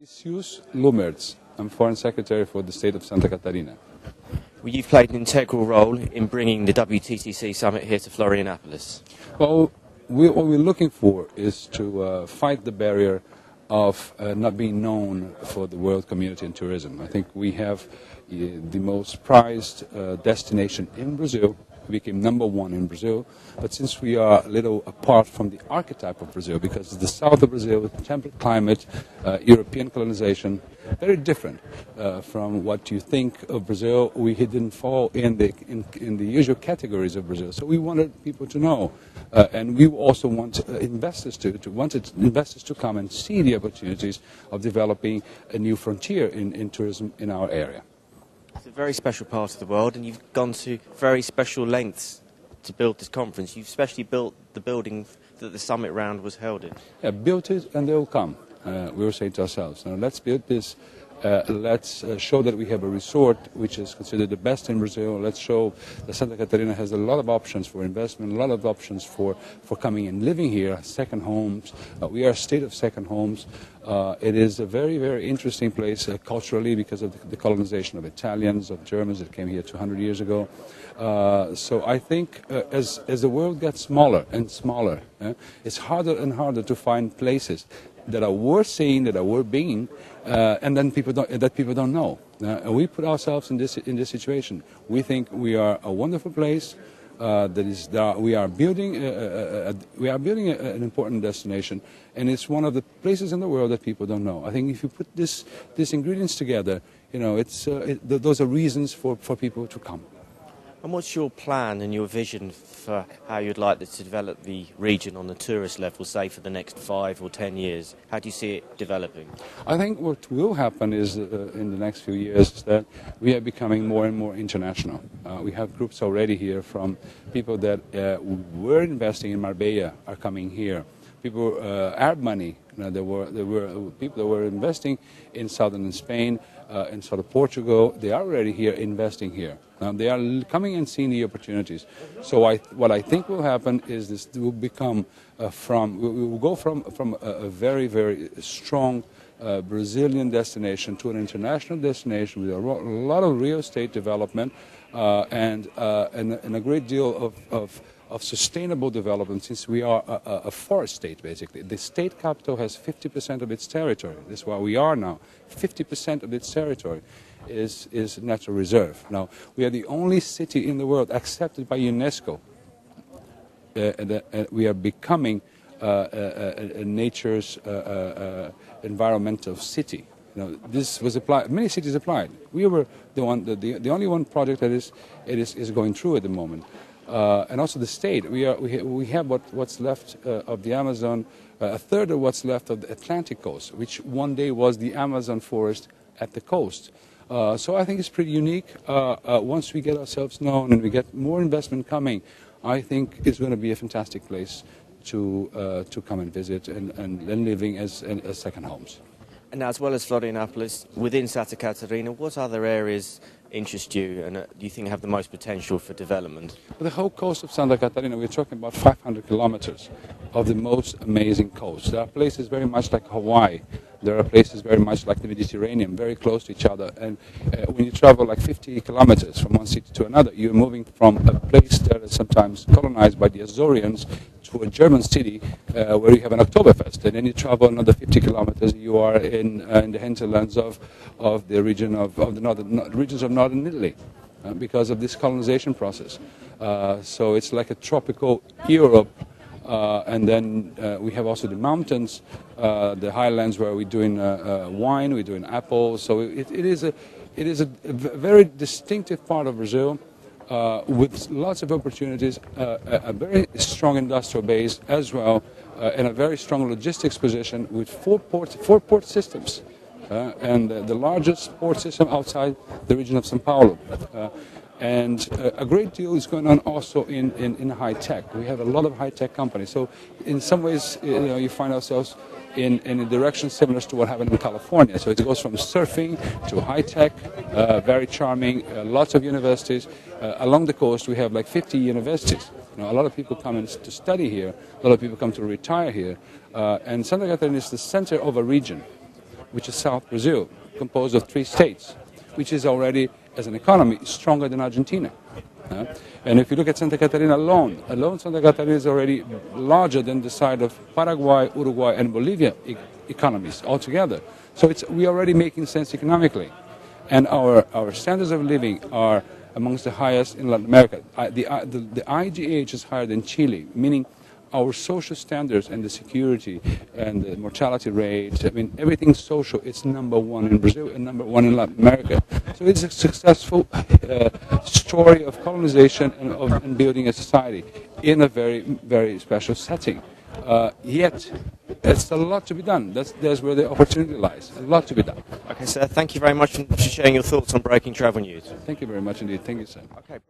Jesus Lumertz. I'm Foreign Secretary for the state of Santa Catarina. Well, you've played an integral role in bringing the WTCC summit here to Florianopolis. Well, what we're looking for is to fight the barrier of not being known for the world community and tourism. I think we have the most prized destination in Brazil. We became #1 in Brazil, but since we are a little apart from the archetype of Brazil, because it's the south of Brazil, temperate climate, European colonization, very different from what you think of Brazil. We didn't fall in the usual categories of Brazil, so we wanted people to know, and we also want investors to come and see the opportunities of developing a new frontier in tourism in our area. It's a very special part of the world, and you've gone to very special lengths to build this conference. You've especially built the building that the summit round was held in. Yeah, build it and they'll come. We were saying to ourselves, now let's build this. Let's show that we have a resort which is considered the best in Brazil. Let's show that Santa Catarina has a lot of options for investment, a lot of options for coming and living here, second homes. We are a state of second homes. It is a very, very interesting place culturally because of the colonization of Italians, of Germans that came here 200 years ago. So I think as the world gets smaller and smaller, it's harder and harder to find places that are worth seeing, that are worth being, and then people don't know. And we put ourselves in this situation. We think we are a wonderful place. We are building an important destination, and it's one of the places in the world that people don't know. I think if you put these ingredients together, those are reasons for people to come. And what's your plan and your vision for how you'd like to develop the region on the tourist level, say for the next 5 or 10 years? How do you see it developing? I think what will happen is in the next few years is that we are becoming more and more international. We have groups already here from people that were investing in Marbella are coming here. People, Arab money, there were people that were investing in southern Spain, in southern Portugal. They are already here investing here. They are coming and seeing the opportunities. So what I think will happen is this will become we will go from a very, very strong Brazilian destination to an international destination with a lot of real estate development and a great deal of sustainable development, since we are a forest state, basically. The state capital has 50% of its territory. That's where we are now. 50% of its territory is natural reserve. Now, we are the only city in the world accepted by UNESCO. We are becoming a nature's environmental city. This was applied. Many cities applied. We were the only one project that is going through at the moment. And also the state. We have what's left of the Amazon, a third of what's left of the Atlantic coast, which one day was the Amazon forest at the coast. So I think it's pretty unique. Once we get ourselves known and we get more investment coming, I think it's going to be a fantastic place to come and visit and living as second homes. And as well as Florianopolis, within Santa Catarina, what other areas interest you and do you think have the most potential for development? The whole coast of Santa Catarina, we're talking about 500 kilometers of the most amazing coast. There are places very much like Hawaii. There are places very much like the Mediterranean, very close to each other. And when you travel like 50 kilometers from one city to another, you're moving from a place that is sometimes colonized by the Azorians to a German city where you have an Oktoberfest. And then you travel another 50 kilometers, you are in the hinterlands of the region of the regions of northern Italy because of this colonization process. So it's like a tropical Europe. And then we have also the mountains, the highlands where we're doing wine, we're doing apples. So it is a very distinctive part of Brazil with lots of opportunities, a very strong industrial base as well, and a very strong logistics position with four port systems, and the largest port system outside the region of São Paulo. And a great deal is going on also in high tech. We have a lot of high tech companies. So in some ways, you find ourselves in a direction similar to what happened in California. So it goes from surfing to high tech, very charming, lots of universities. Along the coast, we have like 50 universities. A lot of people come to study here. A lot of people come to retire here. And Santa Catarina is the center of a region. which is South Brazil, composed of 3 states, which is already, as an economy, stronger than Argentina. And if you look at Santa Catarina alone Santa Catarina is already larger than the size of Paraguay, Uruguay, and Bolivia economies altogether. So we're already making sense economically. And our standards of living are amongst the highest in Latin America. The IGH is higher than Chile, meaning our social standards and the security and the mortality rate, I mean, everything social, it's #1 in Brazil and #1 in Latin America. So it's a successful story of colonization and building a society in a very, very special setting. Yet, there's a lot to be done. That's where the opportunity lies. A lot to be done. Okay, sir, thank you very much for sharing your thoughts on Breaking Travel News. Thank you very much indeed. Thank you, sir. Okay.